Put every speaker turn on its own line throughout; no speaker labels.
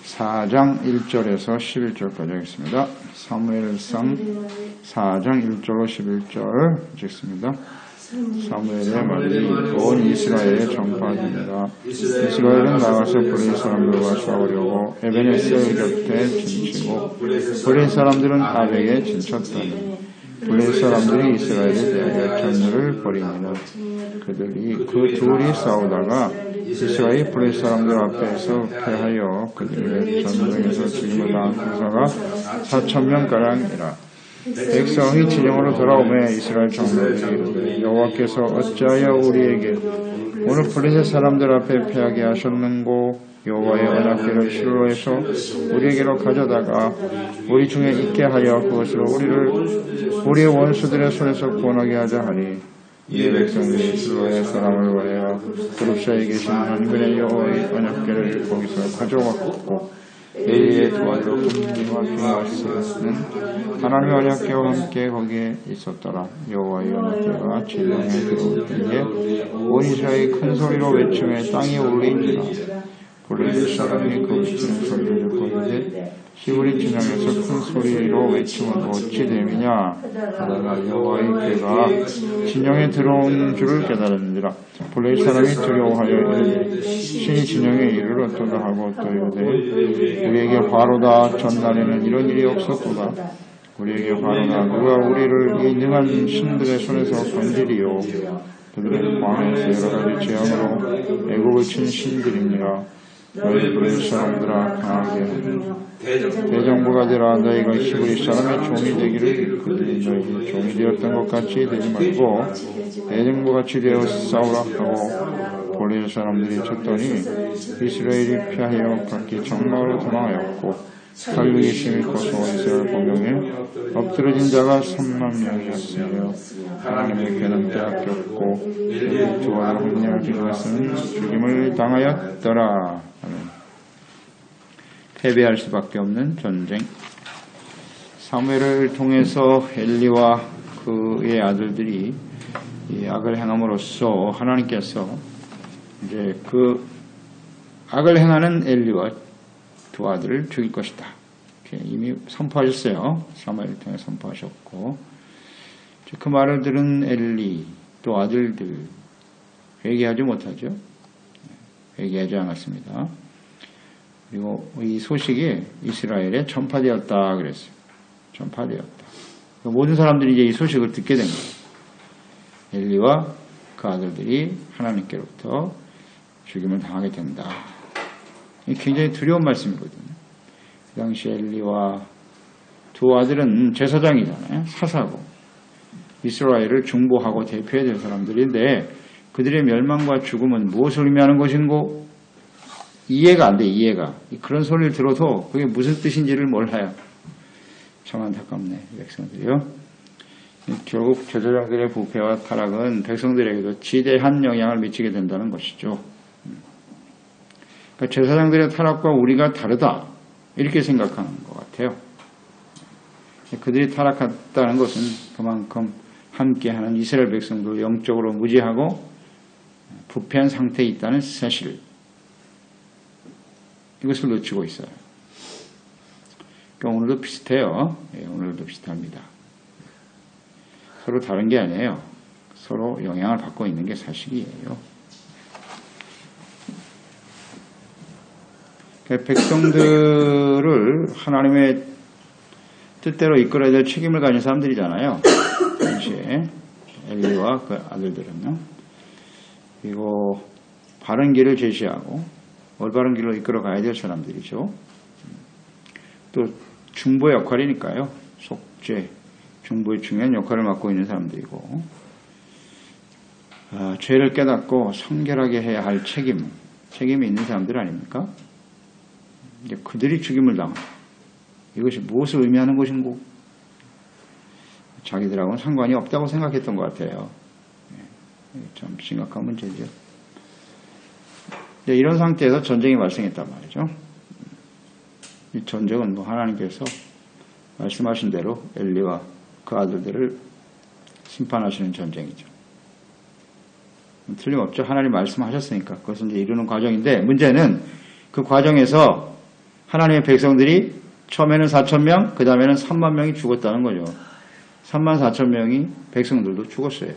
4장 1절에서 11절까지 하겠습니다. 사무엘상 4장 1절로 11절 읽습니다. 사무엘의 말이 온 이스라엘에 전파됩니다. 이스라엘은 나가서 블레셋 사람들과 싸우려고 에베네셀 곁에 진치고 블레셋 사람들은 아벡에 진쳤더니 블레셋 사람들이 이스라엘에 대하여 전열을 벌이니라. 그들이 그 둘이 싸우다가 이스라엘이 블레셋 사람들 앞에서 패하여 그들의 전쟁에서 죽임을 당한 군사가 4,000명가량이라. 백성이 진영으로 돌아오매 이스라엘 장로들이 여호와께서 어찌하여 우리에게 오늘 블레셋 사람들 앞에 패하게 하셨는고 여호와의 언약궤를 실로에서 우리에게로 가져다가 우리 중에 있게 하여 그것으로 우리의 원수들의 손에서 구원하게 하자 하니 이 백성들이 실로의 사람을 원하여 그룹사에 계신 하나님의 여호와의 언약궤를 거기서 가져왔고 엘리의 두 아들 홈리와 비나스는 하나님의 언약궤와 함께 거기에 있었더라. 여호와의 언약궤가 진영에 들어올 때에 온 이스라엘이 큰 소리로 외치며 땅이 울리니라. 블레셋 사람이 그 외치는 소리를 듣고 이르되 히브리 진영에서 큰 소리로 외치면 어찌 됨이냐. 그러나 여호와의 궤가 진영에 들어온 줄을 깨달은지라. 블레셋 사람이 두려워하여 이르되 신이 진영에 이르렀도다 하고 또 이르되 우리에게 화로다. 전날에는 이런 일이 없었도다. 우리에게 화로다. 누가 우리를 이 능한 신들의 손에서 건지리요. 그들은 광야에서 여러 가지 재앙으로 애국을 친 신들이니라. 너희 블레셋 사람들아 강하게 하니 대정부가 되라. 너희가 히브리 사람의 종이 되기를 그들이 너희 종이 되었던 것 같이 되지 말고 대정부같이 되어 싸우라 하고 블레셋 사람들이 쳤더니 이스라엘이 피하여 각기 장막으로 도망하였고 살육이 심히 커서 이스라엘 공경에 엎드러진 자가 3만 명이었으며 하나님의 궤는 빼앗겼고 이 두 아들 홈리와 비나스는 죽임을 당하였더라. 패배할 수밖에 없는 전쟁. 사무엘을 통해서 엘리와 그의 아들들이 이 악을 행함으로써 하나님께서 이제 그 악을 행하는 엘리와 두 아들을 죽일 것이다. 이미 선포하셨어요. 사무엘을 통해 선포하셨고 그 말을 들은 엘리 또 아들들 회개하지 못하죠. 회개하지 않았습니다. 그리고 이 소식이 이스라엘에 전파되었다 그랬어요. 전파되었다. 모든 사람들이 이제 이 소식을 듣게 된 거예요. 엘리와 그 아들들이 하나님께로부터 죽임을 당하게 된다. 굉장히 두려운 말씀이거든요. 그 당시 엘리와 두 아들은 제사장이잖아요. 사사고 이스라엘을 중보하고 대표해야 될 사람들인데 그들의 멸망과 죽음은 무엇을 의미하는 것인고 이해가 안 돼. 이해가. 그런 소리를 들어도 그게 무슨 뜻인지를 몰라요. 참 안타깝네. 백성들이요. 결국 제사장들의 부패와 타락은 백성들에게도 지대한 영향을 미치게 된다는 것이죠. 그러니까 제사장들의 타락과 우리가 다르다 이렇게 생각하는 것 같아요. 그들이 타락했다는 것은 그만큼 함께하는 이스라엘 백성들 영적으로 무지하고 부패한 상태에 있다는 사실, 이것을 놓치고 있어요. 그러니까 오늘도 비슷해요. 오늘도 비슷합니다. 서로 다른 게 아니에요. 서로 영향을 받고 있는 게 사실이에요. 백성들을 하나님의 뜻대로 이끌어야 될 책임을 가진 사람들이잖아요. 당시에 엘리와 그 아들들은요. 그리고 바른 길을 제시하고 올바른 길로 이끌어 가야 될 사람들이죠. 또 중보의 역할이니까요. 속죄, 중보의 중요한 역할을 맡고 있는 사람들이고 죄를 깨닫고 성결하게 해야 할 책임이 있는 사람들 아닙니까? 이제 그들이 죽임을 당한다. 이것이 무엇을 의미하는 것인고? 자기들하고는 상관이 없다고 생각했던 것 같아요. 참 심각한 문제죠. 이런 상태에서 전쟁이 발생했단 말이죠. 이 전쟁은 하나님께서 말씀하신 대로 엘리와 그 아들들을 심판하시는 전쟁이죠. 틀림없죠. 하나님 말씀하셨으니까. 그것은 이제 이루는 과정인데, 문제는 그 과정에서 하나님의 백성들이 처음에는 4,000명, 그 다음에는 3만 명이 죽었다는 거죠. 34,000명이 백성들도 죽었어요.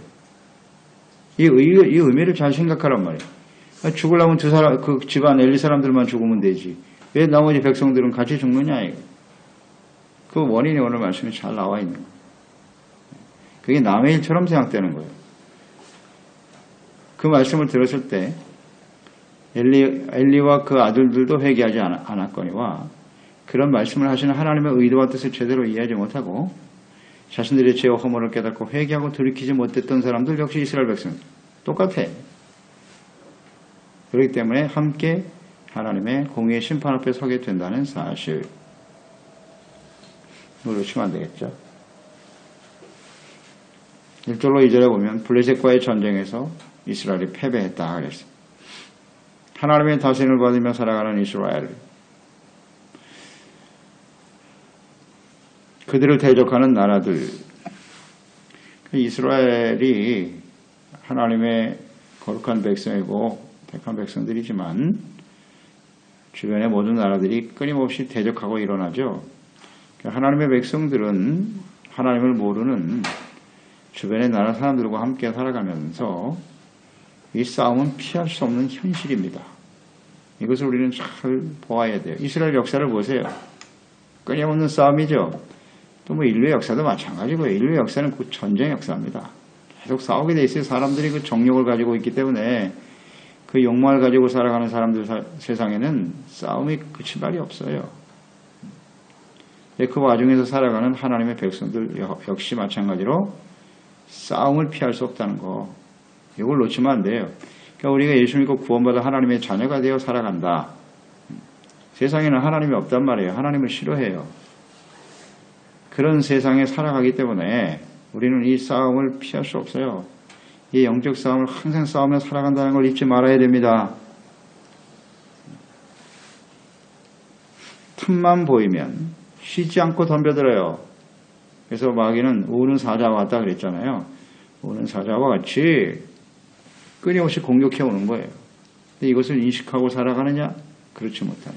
이 의미를 잘 생각하란 말이에요. 죽으려면 그 집안 엘리 사람들만 죽으면 되지. 왜 나머지 백성들은 같이 죽느냐, 이거. 그 원인이 오늘 말씀에 잘 나와 있는 거예요. 그게 남의 일처럼 생각되는 거예요. 그 말씀을 들었을 때 엘리와 그 아들들도 회개하지 않았거니와 그런 말씀을 하시는 하나님의 의도와 뜻을 제대로 이해하지 못하고 자신들의 죄와 허물을 깨닫고 회개하고 돌이키지 못했던 사람들 역시 이스라엘 백성 똑같아. 그렇기 때문에 함께 하나님의 공의의 심판 앞에 서게 된다는 사실. 이걸 놓치면 안 되겠죠. 1절로 2절에 보면 블레셋과의 전쟁에서 이스라엘이 패배했다 그랬어요. 하나님의 다스림을 받으며 살아가는 이스라엘. 그들을 대적하는 나라들. 이스라엘이 하나님의 거룩한 백성이고 택한 백성들이지만 주변의 모든 나라들이 끊임없이 대적하고 일어나죠. 하나님의 백성들은 하나님을 모르는 주변의 나라 사람들과 함께 살아가면서 이 싸움은 피할 수 없는 현실입니다. 이것을 우리는 잘 보아야 돼요. 이스라엘 역사를 보세요. 끊임없는 싸움이죠. 또 뭐 인류의 역사도 마찬가지고요. 인류의 역사는 곧 전쟁 역사입니다. 계속 싸우게 돼 있어요. 사람들이 그 정욕을 가지고 있기 때문에 그 욕망을 가지고 살아가는 사람들 세상에는 싸움이 끝이 말이 없어요. 그 와중에서 살아가는 하나님의 백성들 역시 마찬가지로 싸움을 피할 수 없다는 거. 이걸 놓치면 안 돼요. 그러니까 우리가 예수 믿고 구원받아 하나님의 자녀가 되어 살아간다. 세상에는 하나님이 없단 말이에요. 하나님을 싫어해요. 그런 세상에 살아가기 때문에 우리는 이 싸움을 피할 수 없어요. 이 영적 싸움을 항상 싸우며 살아간다는 걸 잊지 말아야 됩니다. 틈만 보이면 쉬지 않고 덤벼들어요. 그래서 마귀는 우는 사자와 같다 그랬잖아요. 우는 사자와 같이 끊임없이 공격해 오는 거예요. 근데 이것을 인식하고 살아가느냐? 그렇지 못하네.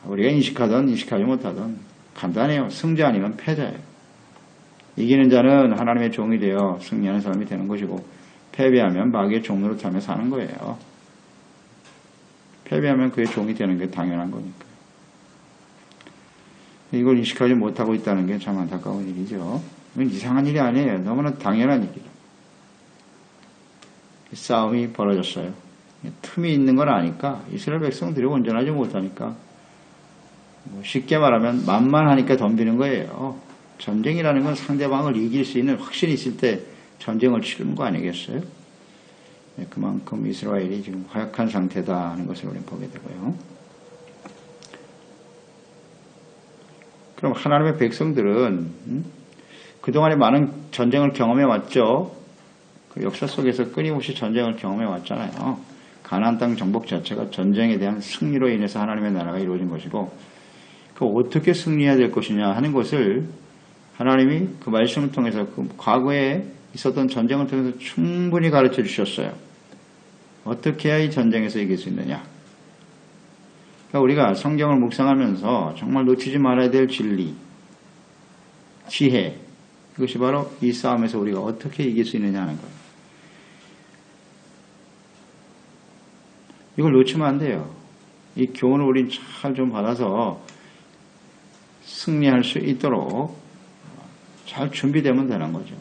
우리가 인식하든 인식하지 못하든 간단해요. 승자 아니면 패자예요. 이기는 자는 하나님의 종이 되어 승리하는 사람이 되는 것이고 패배하면 마귀의 종으로 타며 사는 거예요. 패배하면 그의 종이 되는 게 당연한 거니까. 이걸 인식하지 못하고 있다는 게 참 안타까운 일이죠. 이건 이상한 일이 아니에요. 너무나 당연한 일이죠. 싸움이 벌어졌어요. 틈이 있는 건 아니까 이스라엘 백성들이 온전하지 못하니까 쉽게 말하면 만만하니까 덤비는 거예요. 전쟁이라는 건 상대방을 이길 수 있는 확신이 있을 때 전쟁을 치르는 거 아니겠어요? 그만큼 이스라엘이 지금 허약한 상태다 하는 것을 우리는 보게 되고요. 그럼 하나님의 백성들은 그동안에 많은 전쟁을 경험해 왔죠. 그 역사 속에서 끊임없이 전쟁을 경험해 왔잖아요. 가나안 땅 정복 자체가 전쟁에 대한 승리로 인해서 하나님의 나라가 이루어진 것이고 그 어떻게 승리해야 될 것이냐 하는 것을 하나님이 그 말씀을 통해서 그 과거에 있었던 전쟁을 통해서 충분히 가르쳐 주셨어요. 어떻게 해야 이 전쟁에서 이길 수 있느냐. 그러니까 우리가 성경을 묵상하면서 정말 놓치지 말아야 될 진리, 지혜, 이것이 바로 이 싸움에서 우리가 어떻게 이길 수 있느냐 하는 거예요. 이걸 놓치면 안 돼요. 이 교훈을 우린 잘 좀 받아서 승리할 수 있도록 잘 준비되면 되는 거죠.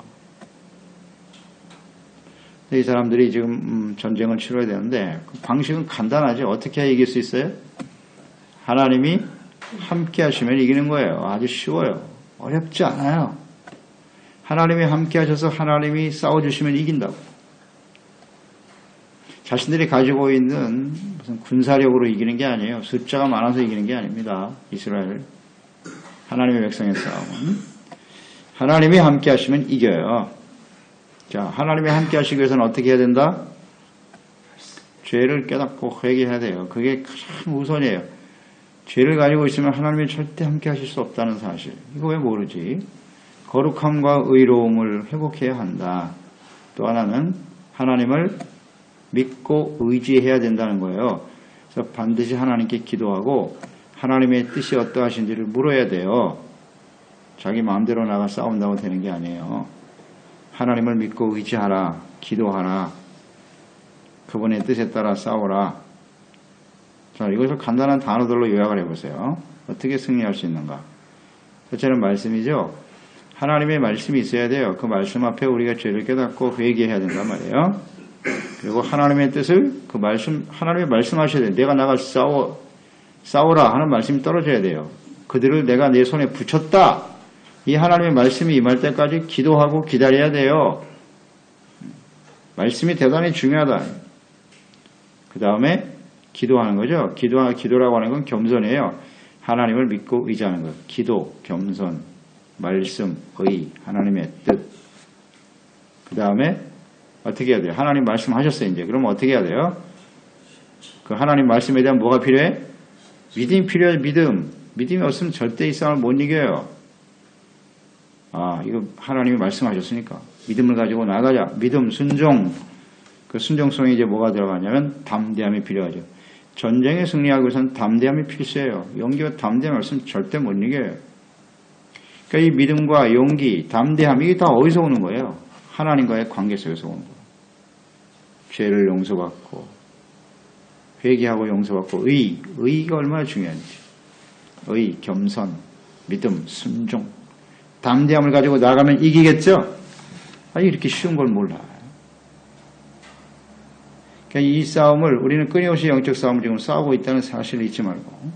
이 사람들이 지금 전쟁을 치러야 되는데 그 방식은 간단하죠. 어떻게 해야 이길 수 있어요? 하나님이 함께 하시면 이기는 거예요. 아주 쉬워요. 어렵지 않아요. 하나님이 함께 하셔서 하나님이 싸워주시면 이긴다고. 자신들이 가지고 있는 무슨 군사력으로 이기는 게 아니에요. 숫자가 많아서 이기는 게 아닙니다. 이스라엘 하나님의 백성의 싸움은 하나님이 함께 하시면 이겨요. 자, 하나님이 함께 하시기 위해서는 어떻게 해야 된다? 죄를 깨닫고 회개해야 돼요. 그게 가장 우선이에요. 죄를 가지고 있으면 하나님이 절대 함께 하실 수 없다는 사실. 이거 왜 모르지? 거룩함과 의로움을 회복해야 한다. 또 하나는 하나님을 믿고 의지해야 된다는 거예요. 그래서 반드시 하나님께 기도하고 하나님의 뜻이 어떠하신지를 물어야 돼요. 자기 마음대로 나가 싸운다고 되는 게 아니에요. 하나님을 믿고 의지하라. 기도하라. 그분의 뜻에 따라 싸우라. 자, 이것을 간단한 단어들로 요약을 해보세요. 어떻게 승리할 수 있는가? 첫째는 말씀이죠. 하나님의 말씀이 있어야 돼요. 그 말씀 앞에 우리가 죄를 깨닫고 회개해야 된단 말이에요. 그리고 하나님의 뜻을 그 말씀, 하나님의 말씀하셔야 돼요. 내가 나가 싸우라 하는 말씀이 떨어져야 돼요. 그들을 내가 내 손에 붙였다. 이 하나님의 말씀이 임할 때까지 기도하고 기다려야 돼요. 말씀이 대단히 중요하다. 그 다음에 기도하는 거죠. 기도라고 하는 건 겸손이에요. 하나님을 믿고 의지하는 것. 기도, 겸손, 말씀, 의, 하나님의 뜻. 그 다음에 어떻게 해야 돼요? 하나님 말씀하셨어요, 이제. 그러면 어떻게 해야 돼요? 그 하나님 말씀에 대한 뭐가 필요해? 믿음이 필요해, 믿음. 믿음이 없으면 절대 이 싸움을 못 이겨요. 이거 하나님이 말씀하셨으니까. 믿음을 가지고 나가자. 믿음, 순종. 그 순종성에 이제 뭐가 들어가냐면 담대함이 필요하죠. 전쟁에 승리하기 위해서는 담대함이 필수예요. 용기와 담대함이 없으면 절대 못 이겨요. 그러니까 이 믿음과 용기, 담대함, 이게 다 어디서 오는 거예요? 하나님과의 관계 속에서 오는 거예요. 죄를 용서받고, 회개하고 용서받고, 의가 얼마나 중요한지. 의, 겸손, 믿음, 순종. 담대함을 가지고 나가면 이기겠죠? 이렇게 쉬운 걸 몰라. 그러니까 이 싸움을 우리는 끊임없이 영적 싸움을 지금 싸우고 있다는 사실을 잊지 말고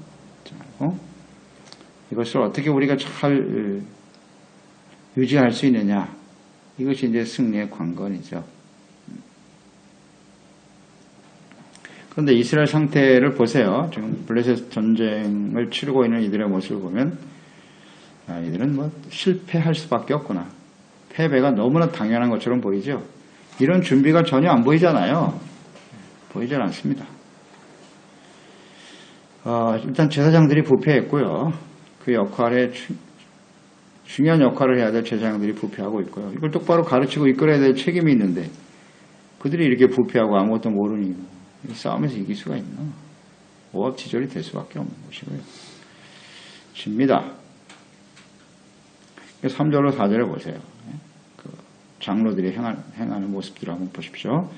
이것을 어떻게 우리가 잘 유지할 수 있느냐, 이것이 이제 승리의 관건이죠. 그런데 이스라엘 상태를 보세요. 지금 블레셋 전쟁을 치르고 있는 이들의 모습을 보면 이들은 뭐 실패할 수밖에 없구나. 패배가 너무나 당연한 것처럼 보이죠. 이런 준비가 전혀 안 보이잖아요. 보이질 않습니다. 일단 제사장들이 부패했고요. 그 역할에 중요한 역할을 해야 될 제사장들이 부패하고 있고요. 이걸 똑바로 가르치고 이끌어야 될 책임이 있는데 그들이 이렇게 부패하고 아무것도 모르니 싸움에서 이길 수가 있나? 오합지졸이 될 수밖에 없는 것이고요. 집니다. 3절로 4절을 보세요. 그 장로들이 행하는 모습들을 한번 보십시오.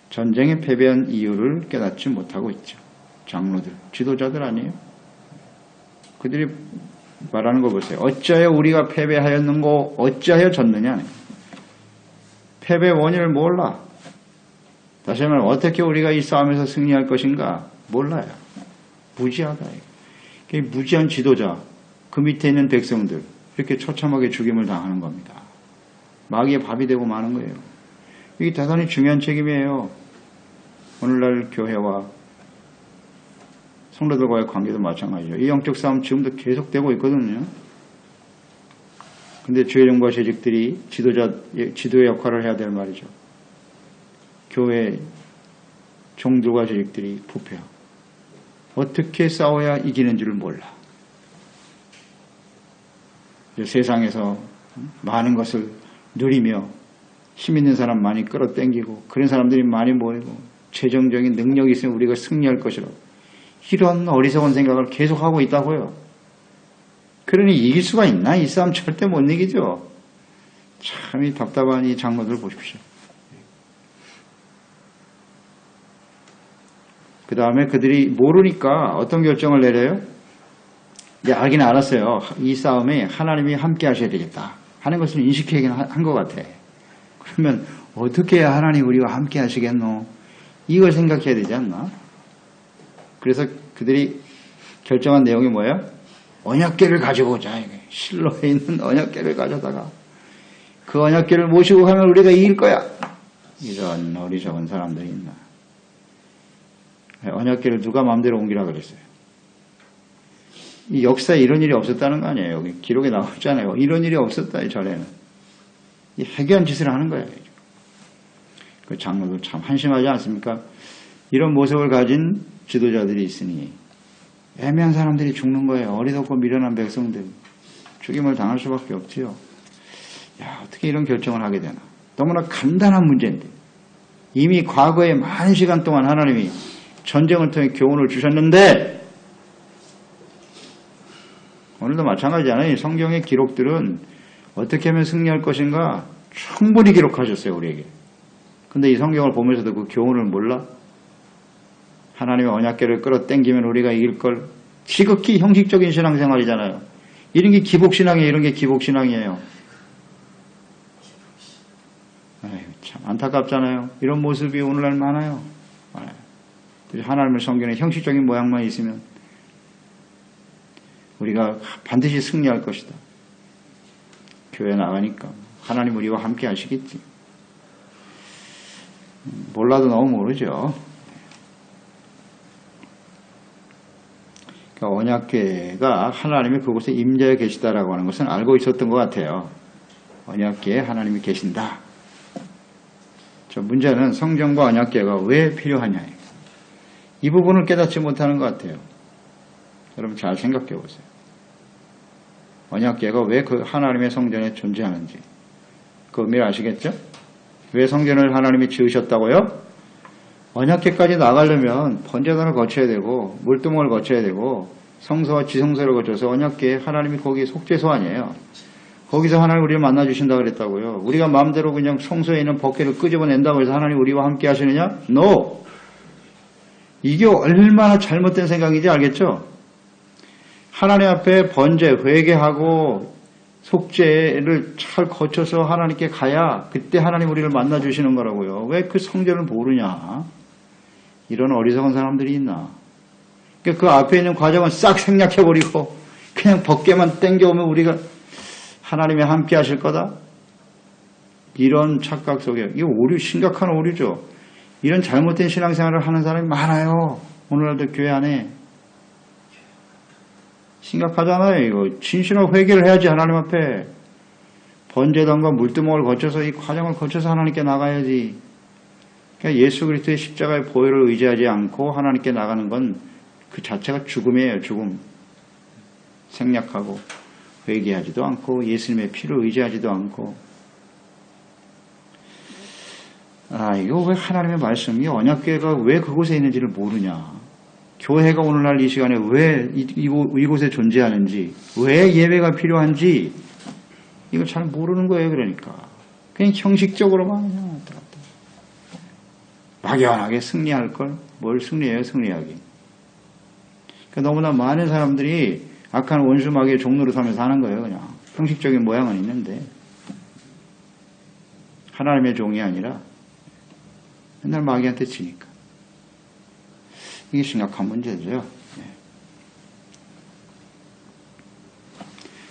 전쟁에 패배한 이유를 깨닫지 못하고 있죠. 장로들, 지도자들 아니에요? 그들이 말하는 거 보세요. 어찌하여 우리가 패배하였는고 어찌하여 졌느냐. 패배 원인을 몰라. 다시 말하면 어떻게 우리가 이 싸움에서 승리할 것인가 몰라요. 무지하다. 무지한 지도자, 그 밑에 있는 백성들 이렇게 처참하게 죽임을 당하는 겁니다. 마귀의 밥이 되고 마는 거예요. 이게 대단히 중요한 책임이에요. 오늘날 교회와 성도들과의 관계도 마찬가지죠. 이 영적 싸움 지금도 계속되고 있거든요. 근데 주의령과 재직들이 지도의 역할을 해야 될 말이죠. 교회 종들과 재직들이 부패하고 어떻게 싸워야 이기는 줄을 몰라. 세상에서 많은 것을 누리며 힘 있는 사람 많이 끌어당기고 그런 사람들이 많이 모이고 최종적인 능력이 있으면 우리가 승리할 것이라고 이런 어리석은 생각을 계속하고 있다고요. 그러니 이길 수가 있나? 이 싸움 절대 못 이기죠. 참 이 답답한 이 장로들 보십시오. 그 다음에 그들이 모르니까 어떤 결정을 내려요? 이제 알긴 알았어요. 이 싸움에 하나님이 함께 하셔야 되겠다 하는 것을 인식하긴 한 것 같아. 그러면 어떻게 해야 하나님 우리와 함께 하시겠노? 이걸 생각해야 되지 않나? 그래서 그들이 결정한 내용이 뭐예요? 언약궤를 가지고 오자. 실로에 있는 언약궤를 가져다가 그 언약궤를 모시고 가면 우리가 이길 거야. 이런 어리석은 사람들이 있나? 언약궤를 누가 마음대로 옮기라 그랬어요? 이 역사에 이런 일이 없었다는 거 아니에요. 여기 기록에 나오잖아요. 이런 일이 없었다, 전에는. 이 해괴한 짓을 하는 거예요. 그 장로들 참 한심하지 않습니까? 이런 모습을 가진 지도자들이 있으니 애매한 사람들이 죽는 거예요. 어리석고 미련한 백성들. 죽임을 당할 수밖에 없지요. 야, 어떻게 이런 결정을 하게 되나. 너무나 간단한 문제인데. 이미 과거에 많은 시간 동안 하나님이 전쟁을 통해 교훈을 주셨는데 오늘도 마찬가지잖아요. 성경의 기록들은 어떻게 하면 승리할 것인가 충분히 기록하셨어요. 우리에게. 근데 이 성경을 보면서도 그 교훈을 몰라? 하나님의 언약궤를 끌어당기면 우리가 이길 걸. 지극히 형식적인 신앙생활이잖아요. 이런 게 기복신앙이에요. 이런 게 기복신앙이에요. 아유, 참 안타깝잖아요. 이런 모습이 오늘날 많아요. 하나님의 성경에 형식적인 모양만 있으면 우리가 반드시 승리할 것이다. 교회 나가니까 하나님 우리와 함께 하시겠지. 몰라도 너무 모르죠. 그러니까 언약궤가 하나님이 그곳에 임재해 계시다라고 하는 것은 알고 있었던 것 같아요. 언약궤에 하나님이 계신다. 문제는 성전과 언약궤가 왜 필요하냐. 이 부분을 깨닫지 못하는 것 같아요. 여러분 잘 생각해 보세요. 언약궤가 왜 그 하나님의 성전에 존재하는지 그 의미를 아시겠죠? 왜 성전을 하나님이 지으셨다고요? 언약궤까지 나가려면 번제단을 거쳐야 되고 물두멍을 거쳐야 되고 성소와 지성소를 거쳐서 언약궤에 하나님이 거기 속죄소 아니에요. 거기서 하나님 우리를 만나주신다 그랬다고요. 우리가 마음대로 그냥 성소에 있는 법궤를 끄집어낸다고 해서 하나님 우리와 함께 하시느냐? No! 이게 얼마나 잘못된 생각인지 알겠죠? 하나님 앞에 번제, 회개하고 속죄를 잘 거쳐서 하나님께 가야 그때 하나님 우리를 만나주시는 거라고요. 왜 그 성전을 모르냐? 이런 어리석은 사람들이 있나? 그러니까 그 앞에 있는 과정을 싹 생략해버리고 그냥 법궤만 땡겨오면 우리가 하나님이 함께 하실 거다? 이런 착각 속에 이거 오류, 심각한 오류죠. 이런 잘못된 신앙생활을 하는 사람이 많아요. 오늘날도 교회 안에. 심각하잖아요. 이거 진실한 회개를 해야지 하나님 앞에. 번제단과 물두멍을 거쳐서 이 과정을 거쳐서 하나님께 나가야지. 그러니까 예수 그리스도의 십자가의 보혈을 의지하지 않고 하나님께 나가는 건 그 자체가 죽음이에요. 죽음. 생략하고 회개하지도 않고 예수님의 피를 의지하지도 않고. 이거 왜 하나님의 말씀이 언약궤가 왜 그곳에 있는지를 모르냐. 교회가 오늘날 이 시간에 왜 이곳에 존재하는지, 왜 예배가 필요한지 이걸 잘 모르는 거예요. 그러니까 그냥 형식적으로만 그냥 막연하게 승리할 걸 뭘 승리해요. 승리하기. 그러니까 너무나 많은 사람들이 악한 원수 마귀의 종로로 삼면서 하는 거예요. 그냥 형식적인 모양은 있는데 하나님의 종이 아니라 맨날 마귀한테 지니까. 이게 심각한 문제죠.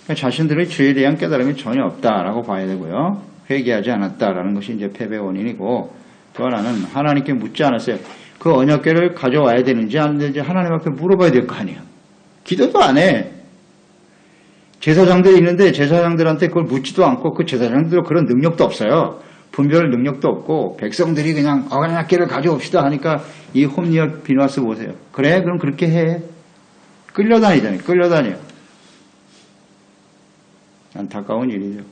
그러니까 자신들의 죄에 대한 깨달음이 전혀 없다라고 봐야 되고요. 회개하지 않았다라는 것이 이제 패배의 원인이고, 또 하나는 하나님께 묻지 않았어요. 그 언약궤를 가져와야 되는지 안 되는지 하나님 앞에 물어봐야 될 거 아니에요. 기도도 안 해. 제사장들이 있는데 제사장들한테 그걸 묻지도 않고 그 제사장들도 그런 능력도 없어요. 분별 능력도 없고 백성들이 그냥 언약궤를 가져옵시다 하니까 이 홈리와 비누아스 보세요. 그래? 그럼 그렇게 해. 끌려다니잖아요. 끌려다녀. 안타까운 일이죠.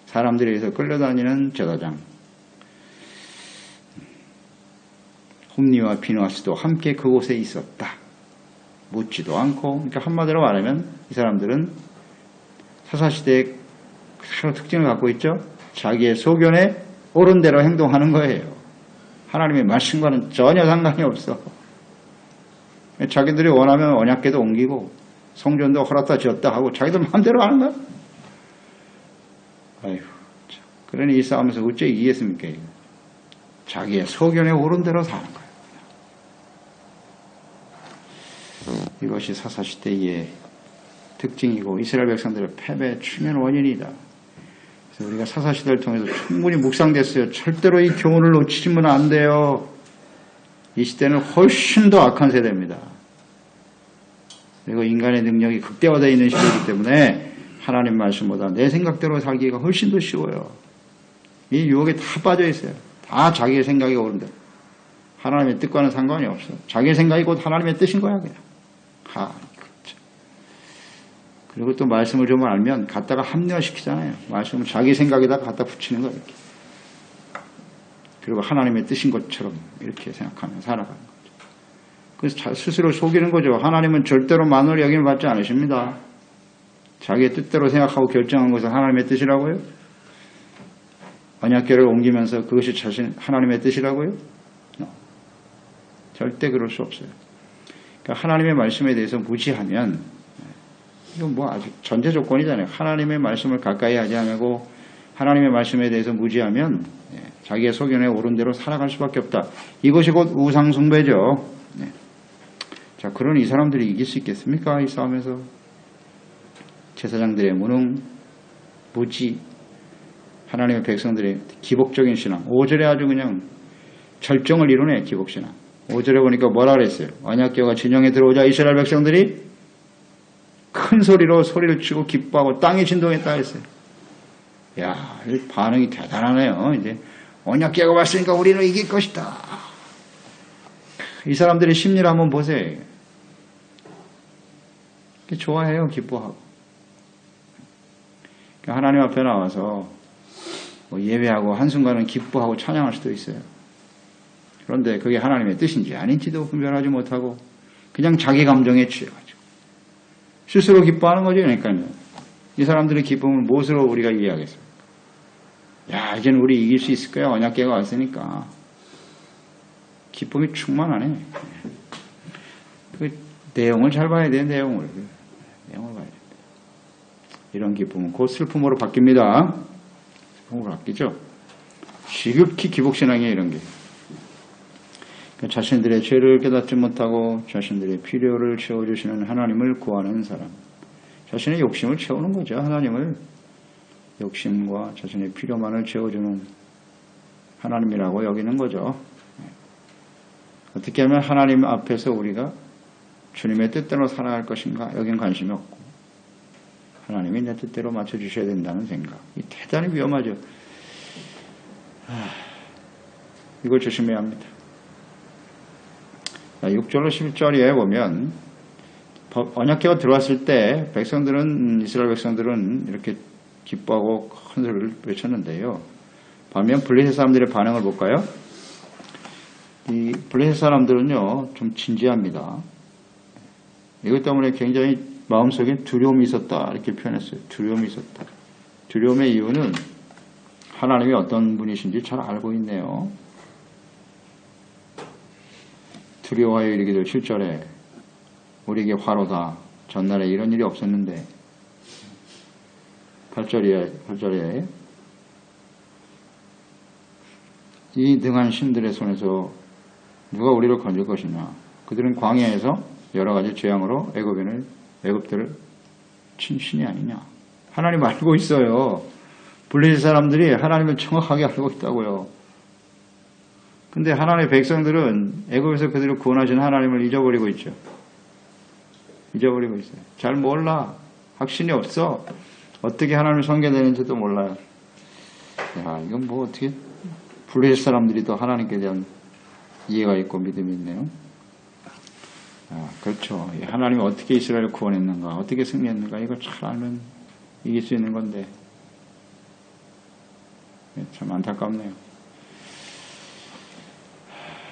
사람들에 의해서 끌려다니는 제사장. 홈리와 비누아스도 함께 그곳에 있었다. 묻지도 않고, 그러니까 한마디로 말하면 이 사람들은 사사시대의 새로운 특징을 갖고 있죠. 자기의 소견에 옳은 대로 행동하는 거예요. 하나님의 말씀과는 전혀 상관이 없어. 자기들이 원하면 언약궤도 옮기고 성전도 허락다 지었다 하고 자기들 마음대로 하는 거야. 아이고, 그러니 이 싸움에서 어째 이기겠습니까? 자기의 소견에 옳은 대로 사는 거예요. 이것이 사사시대의 특징이고 이스라엘 백성들의 패배의 추면 원인이다. 그래서 우리가 사사시대를 통해서 충분히 묵상됐어요. 절대로 이 교훈을 놓치시면 안 돼요. 이 시대는 훨씬 더 악한 세대입니다. 그리고 인간의 능력이 극대화되어 있는 시대이기 때문에 하나님 말씀보다 내 생각대로 살기가 훨씬 더 쉬워요. 이 유혹에 다 빠져 있어요. 다 자기의 생각이 옳은데 하나님의 뜻과는 상관이 없어. 자기의 생각이 곧 하나님의 뜻인 거야 그냥. 그렇죠. 그리고 또 말씀을 좀 알면 갖다가 합리화시키잖아요. 말씀을 자기 생각에다 갖다 붙이는 거예요. 이렇게. 그리고 하나님의 뜻인 것처럼 이렇게 생각하며 살아가는 거죠. 그래서 스스로 속이는 거죠. 하나님은 절대로 만원을 여김을 받지 않으십니다. 자기의 뜻대로 생각하고 결정한 것은 하나님의 뜻이라고요? 언약궤를 옮기면서 그것이 하나님의 뜻이라고요? 절대 그럴 수 없어요. 그러니까 하나님의 말씀에 대해서 무지하면, 이건 뭐 아주 전제 조건이잖아요. 하나님의 말씀을 가까이 하지 않고 하나님의 말씀에 대해서 무지하면 자기의 소견에 옳은 대로 살아갈 수밖에 없다. 이것이 곧 우상숭배죠. 자, 그런 이 사람들이 이길 수 있겠습니까? 이 싸움에서. 제사장들의 무능, 무지, 하나님의 백성들의 기복적인 신앙. 5절에 아주 그냥 절정을 이루네, 기복신앙. 5절에 보니까 뭐라 그랬어요? 언약궤가 진영에 들어오자 이스라엘 백성들이 큰 소리로 소리를 치고 기뻐하고 땅이 진동했다 했어요. 야, 반응이 대단하네요. 이제 언약궤가 왔으니까 우리는 이길 것이다. 이 사람들의 심리를 한번 보세요. 좋아해요, 기뻐하고. 하나님 앞에 나와서 예배하고 한순간은 기뻐하고 찬양할 수도 있어요. 그런데 그게 하나님의 뜻인지 아닌지도 분별하지 못하고 그냥 자기 감정에 취해가지고 스스로 기뻐하는 거죠. 그러니까요. 이 사람들의 기쁨을 무엇으로 우리가 이해하겠습니까? 야, 이제는 우리 이길 수 있을 거야. 언약궤가 왔으니까. 기쁨이 충만하네. 그 내용을 잘 봐야 돼요. 내용을 봐야 돼요. 이런 기쁨은 곧 슬픔으로 바뀝니다. 슬픔으로 바뀌죠. 지극히 기복신앙이에요. 이런 게. 자신들의 죄를 깨닫지 못하고 자신들의 필요를 채워주시는 하나님을 구하는 사람. 자신의 욕심을 채우는 거죠. 하나님을. 욕심과 자신의 필요만을 채워주는 하나님이라고 여기는 거죠. 어떻게 하면 하나님 앞에서 우리가 주님의 뜻대로 살아갈 것인가? 여긴 관심이 없고 하나님이 내 뜻대로 맞춰주셔야 된다는 생각. 이 대단히 위험하죠. 이걸 조심해야 합니다. 6절로 11절에 보면 언약궤가 들어왔을 때 이스라엘 백성들은 이렇게 기뻐하고 큰 소리를 외쳤는데요. 반면 블레셋 사람들의 반응을 볼까요? 이 블레셋 사람들은요 좀 진지합니다. 이것 때문에 굉장히 마음속에 두려움이 있었다 이렇게 표현했어요. 두려움이 있었다. 두려움의 이유는 하나님이 어떤 분이신지 잘 알고 있네요. 두려워하여 이르기를 7절에 우리에게 화로다. 전날에 이런 일이 없었는데 8절에 이 등한 신들의 손에서 누가 우리를 건질 것이냐. 그들은 광야에서 여러 가지 재앙으로 애굽들을 친 신이 아니냐. 하나님 알고 있어요. 블레셋 사람들이 하나님을 정확하게 알고 있다고요. 근데 하나님의 백성들은 애굽에서 그들을 구원하신 하나님을 잊어버리고 있죠. 잊어버리고 있어요. 잘 몰라. 확신이 없어. 어떻게 하나님을 섬겨내는지도 몰라요. 야, 이건 뭐 어떻게 블레셋 사람들이 더 하나님께 대한 이해가 있고 믿음이 있네요. 그렇죠. 하나님이 어떻게 이스라엘을 구원했는가, 어떻게 승리했는가, 이거 잘 알면 이길 수 있는 건데 참 안타깝네요.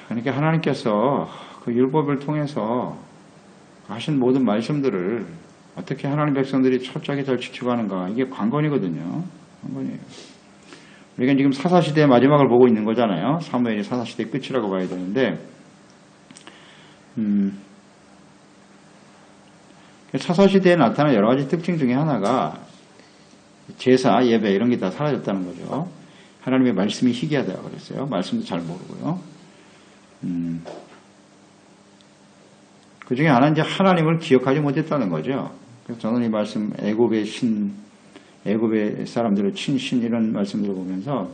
그러니까 하나님께서 그 율법을 통해서 하신 모든 말씀들을 어떻게 하나님 백성들이 철저하게 잘 지켜가는가, 이게 관건이거든요. 관건이에요. 우리가 지금 사사시대의 마지막을 보고 있는 거잖아요. 사무엘이 사사시대의 끝이라고 봐야 되는데 사사시대에 나타난 여러 가지 특징 중에 하나가 제사, 예배 이런 게 다 사라졌다는 거죠. 하나님의 말씀이 희귀하다고 그랬어요. 말씀도 잘 모르고요. 그 중에 하나는 이제 하나님을 기억하지 못했다는 거죠. 그래서 저는 이 말씀 애굽의 사람들을 친 신 이런 말씀들을 보면서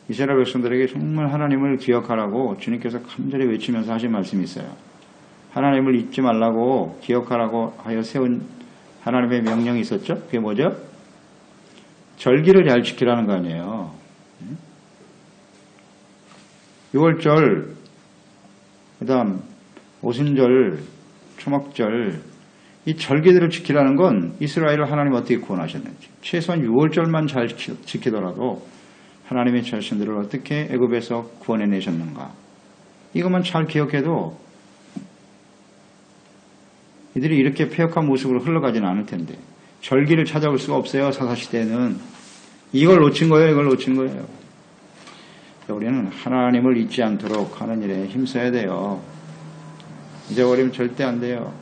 이스라엘 백성들에게 정말 하나님을 기억하라고 주님께서 간절히 외치면서 하신 말씀이 있어요. 하나님을 잊지 말라고 기억하라고 하여 세운 하나님의 명령이 있었죠. 그게 뭐죠? 절기를 잘 지키라는 거 아니에요. 6월절, 그 다음 오순절, 초막절, 이 절기들을 지키라는 건 이스라엘을 하나님 어떻게 구원하셨는지, 최소한 6월절만 잘 지키더라도 하나님의 자신들을 어떻게 애굽에서 구원해내셨는가. 이것만 잘 기억해도 이들이 이렇게 폐역한 모습으로 흘러가지는 않을 텐데 절기를 찾아올 수가 없어요. 사사시대에는. 이걸 놓친 거예요. 이걸 놓친 거예요. 우리는 하나님을 잊지 않도록 하는 일에 힘써야 돼요. 잊어버리면 절대 안 돼요.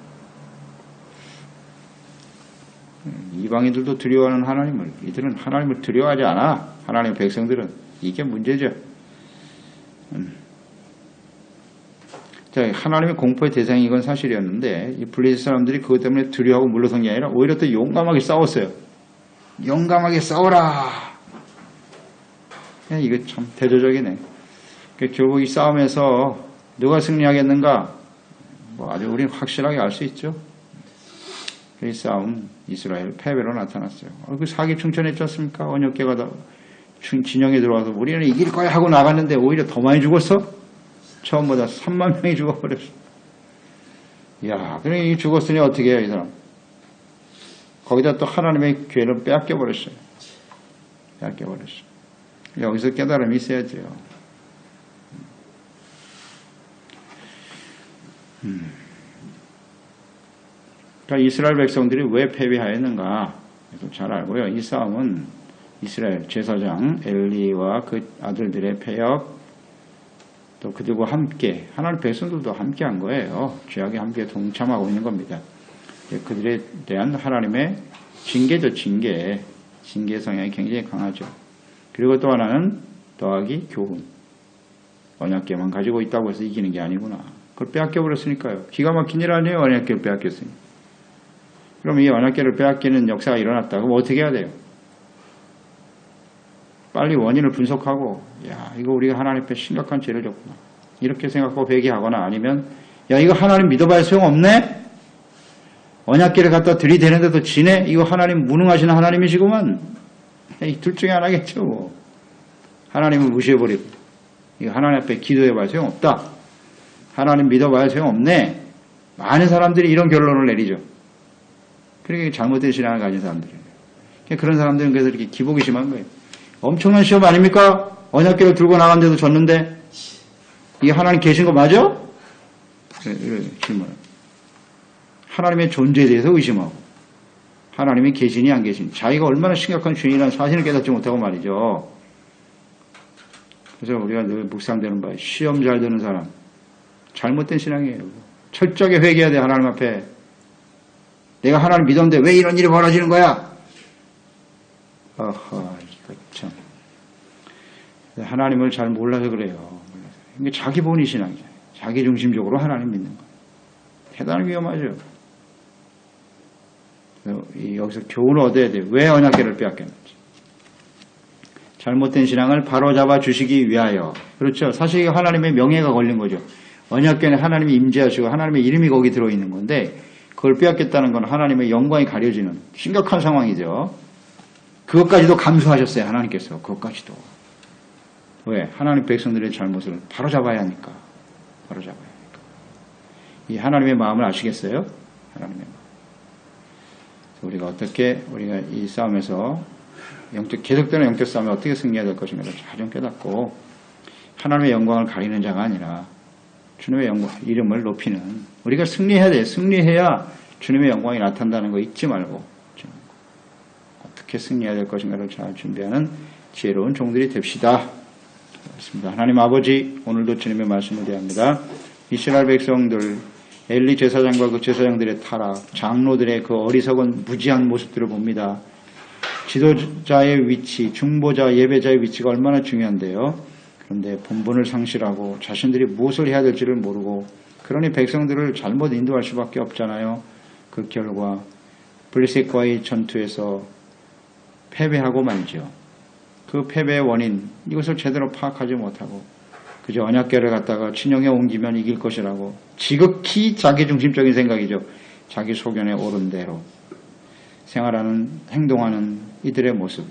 이방인들도 두려워하는 하나님을, 이들은 하나님을 두려워하지 않아. 하나님의 백성들은. 이게 문제죠. 자, 하나님의 공포의 대상이 이건 사실이었는데 이 블레셋 사람들이 그것 때문에 두려워하고 물러선 게 아니라 오히려 더 용감하게 싸웠어요. 용감하게 싸워라. 이거 참 대조적이네. 결국 이 싸움에서 누가 승리하겠는가? 아주 우리는 확실하게 알 수 있죠. 이 싸움 이스라엘 패배로 나타났어요. 그 사기 충천했지 않습니까? 언약궤가 진영에 들어와서 우리는 이길 거야 하고 나갔는데 오히려 더 많이 죽었어? 처음보다 3만 명이 죽어버렸어. 이야, 그러니 죽었으니 어떻게 해요, 이 사람? 거기다 또 하나님의 괴를 빼앗겨버렸어요. 빼앗겨버렸어요. 여기서 깨달음이 있어야 돼요. 그러니까 이스라엘 백성들이 왜 패배하였는가 잘 알고요. 이 싸움은 이스라엘 제사장 엘리와 그 아들들의 패역 또 그들과 함께 하나님 백성들도 함께 한 거예요. 죄악에 함께 동참하고 있는 겁니다. 그들에 대한 하나님의 징계죠. 징계 성향이 굉장히 강하죠. 그리고 또 하나는 더하기 교훈. 언약궤만 가지고 있다고 해서 이기는 게 아니구나. 그걸 빼앗겨버렸으니까요. 기가 막힌 일 아니에요. 언약궤를 빼앗겼으니. 그럼 이 언약궤를 빼앗기는 역사가 일어났다. 그럼 어떻게 해야 돼요? 빨리 원인을 분석하고 야 이거 우리가 하나님 앞에 심각한 죄를 졌구나. 이렇게 생각하고 회개하거나 아니면 야 이거 하나님 믿어봐야 소용없네? 언약궤를 갖다 들이대는데도 지네? 이거 하나님 무능하시는 하나님이시구만. 이 둘 중에 하나겠죠. 뭐. 하나님을 무시해버리고 이거 하나님 앞에 기도해봐야 소용없다. 하나님 믿어봐야 소용없네. 많은 사람들이 이런 결론을 내리죠. 그렇게 잘못된 신앙을 가진 사람들이에요. 그런 사람들은 그래서 이렇게 기복이 심한 거예요. 엄청난 시험 아닙니까? 언약궤를 들고 나갔는데도 졌는데 이게 하나님 계신 거 맞아? 이런 질문. 하나님의 존재에 대해서 의심하고 하나님이 계시니 안 계시니 자기가 얼마나 심각한 죄인이라는 사실을 깨닫지 못하고 말이죠. 그래서 우리가 늘 묵상되는 바에 시험 잘 드는 사람 잘못된 신앙이에요. 철저하게 회개해야 돼. 하나님 앞에 내가 하나님 믿었는데 왜 이런 일이 벌어지는 거야? 아하, 이거 참. 하나님을 잘 몰라서 그래요. 이게 자기 본위 신앙이잖아요. 자기 중심적으로 하나님 믿는 거. 대단히 위험하죠. 여기서 교훈을 얻어야 돼요. 왜 언약궤를 빼앗겼는지. 잘못된 신앙을 바로잡아 주시기 위하여. 그렇죠. 사실 이게 하나님의 명예가 걸린 거죠. 언약궤는 하나님이 임재하시고 하나님의 이름이 거기 들어있는 건데 그걸 빼앗겼다는 건 하나님의 영광이 가려지는 심각한 상황이죠. 그것까지도 감수하셨어요. 하나님께서. 그것까지도. 왜? 하나님 백성들의 잘못을 바로잡아야 하니까. 바로잡아야 하니까. 이 하나님의 마음을 아시겠어요? 하나님의 마음. 우리가 어떻게 우리가 이 싸움에서 계속되는 영적 싸움에 어떻게 승리해야 될 것인가를 잘 좀 깨닫고 하나님의 영광을 가리는 자가 아니라 주님의 영광, 이름을 높이는 우리가 승리해야 돼. 승리해야 주님의 영광이 나타난다는 거 잊지 말고 어떻게 승리해야 될 것인가를 잘 준비하는 지혜로운 종들이 됩시다. 그렇습니다. 하나님 아버지 오늘도 주님의 말씀을 대합니다. 이스라엘 백성들 엘리 제사장과 그 제사장들의 타락, 장로들의 그 어리석은 무지한 모습들을 봅니다. 지도자의 위치, 중보자, 예배자의 위치가 얼마나 중요한데요. 그런데 본분을 상실하고 자신들이 무엇을 해야 될지를 모르고 그러니 백성들을 잘못 인도할 수밖에 없잖아요. 그 결과 블레셋과의 전투에서 패배하고 말죠. 그 패배의 원인 이것을 제대로 파악하지 못하고 그저 언약궤를 갖다가 친형에 옮기면 이길 것이라고 지극히 자기중심적인 생각이죠. 자기 소견에 옳은 대로 생활하는 행동하는 이들의 모습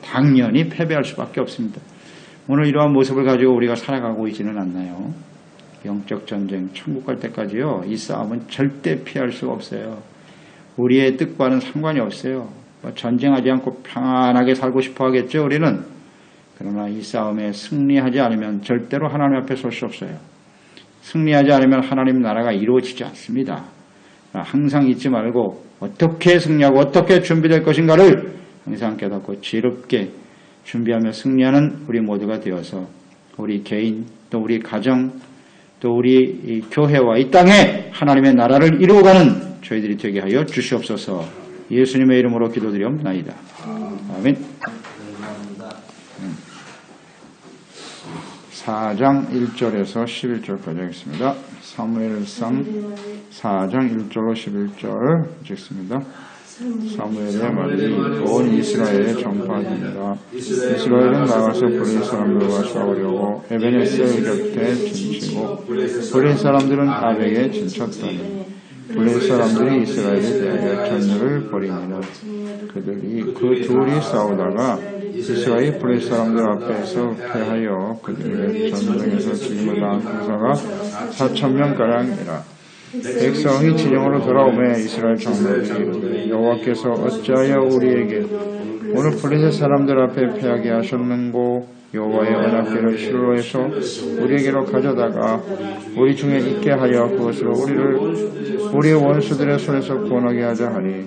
당연히 패배할 수밖에 없습니다. 오늘 이러한 모습을 가지고 우리가 살아가고 있지는 않나요? 영적 전쟁 천국 갈 때까지요. 이 싸움은 절대 피할 수가 없어요. 우리의 뜻과는 상관이 없어요. 전쟁하지 않고 평안하게 살고 싶어 하겠죠. 우리는 그러나 이 싸움에 승리하지 않으면 절대로 하나님 앞에 설 수 없어요. 승리하지 않으면 하나님 나라가 이루어지지 않습니다. 항상 잊지 말고 어떻게 승리하고 어떻게 준비될 것인가를 항상 깨닫고 지혜롭게 준비하며 승리하는 우리 모두가 되어서 우리 개인 또 우리 가정 또 우리 이 교회와 이 땅에 하나님의 나라를 이루어가는 저희들이 되게 하여 주시옵소서. 예수님의 이름으로 기도드리옵나이다. 아멘. 4장 1절에서 11절까지 하겠습니다. 사무엘상 4장 1절로 11절 읽습니다. 사무엘의 말이 온 이스라엘에 전파됩니다. 이스라엘은 나가서 브린 사람들과 싸우려고 에베네셀 곁에 진치고 브린 사람들은 아벡에 진쳤더니 블레 사람들이 이스라엘에 대하여 전열을 벌이니라. 그들이 그 둘이 싸우다가 이스라엘 블레 사람들 앞에서 패하여 그들의 전쟁에서 죽임을 당한 군사가 4,000명가량이라. 백성이 진영으로 돌아오매 이스라엘 장로들이 여호와께서 어찌하여 우리에게 오늘 블레셋 사람들 앞에 패하게 하셨는고 여호와의 언약궤를 실로에서 우리에게로 가져다가 우리 중에 있게 하여 그것으로 우리의 원수들의 손에서 구원하게 하자 하니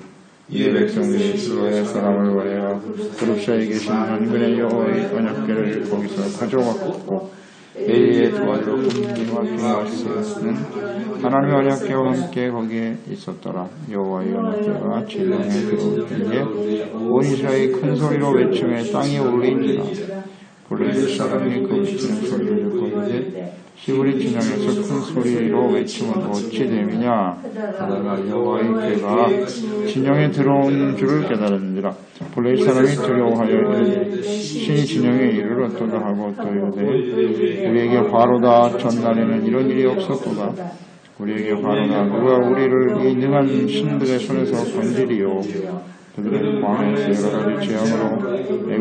이 백성들이 실로의 사람을 원하여 그룹사에 계신 한군의 여호와의 언약궤를 거기서 가져왔고 엘리의 두 아들로 홈리와 비마스는 하나님의 언약궤와 함께 거기에 있었더라. 여호와의 언약궤가 진영에 들어올 때에 온 이스라엘이 큰 소리로 외치며 땅이 울리니라. 블레셋 사람이 그 외치는 소리를 듣고 이르되 히브리 진영에서 큰 소리로 외치면 어찌 됨이냐. 그러나 여호와의 궤가 진영에 들어온 줄을 깨달은지라. 블레셋 사람이 두려워하여 이르되 신이 진영에 이르렀도다 하고 또 이르되 우리에게 화로다. 전날에는 이런 일이 없었도다. 우리에게 화로다. 누가 우리를 이 능한 신들의 손에서 건지리요. 그들은 광야에서 여러 가지 재앙으로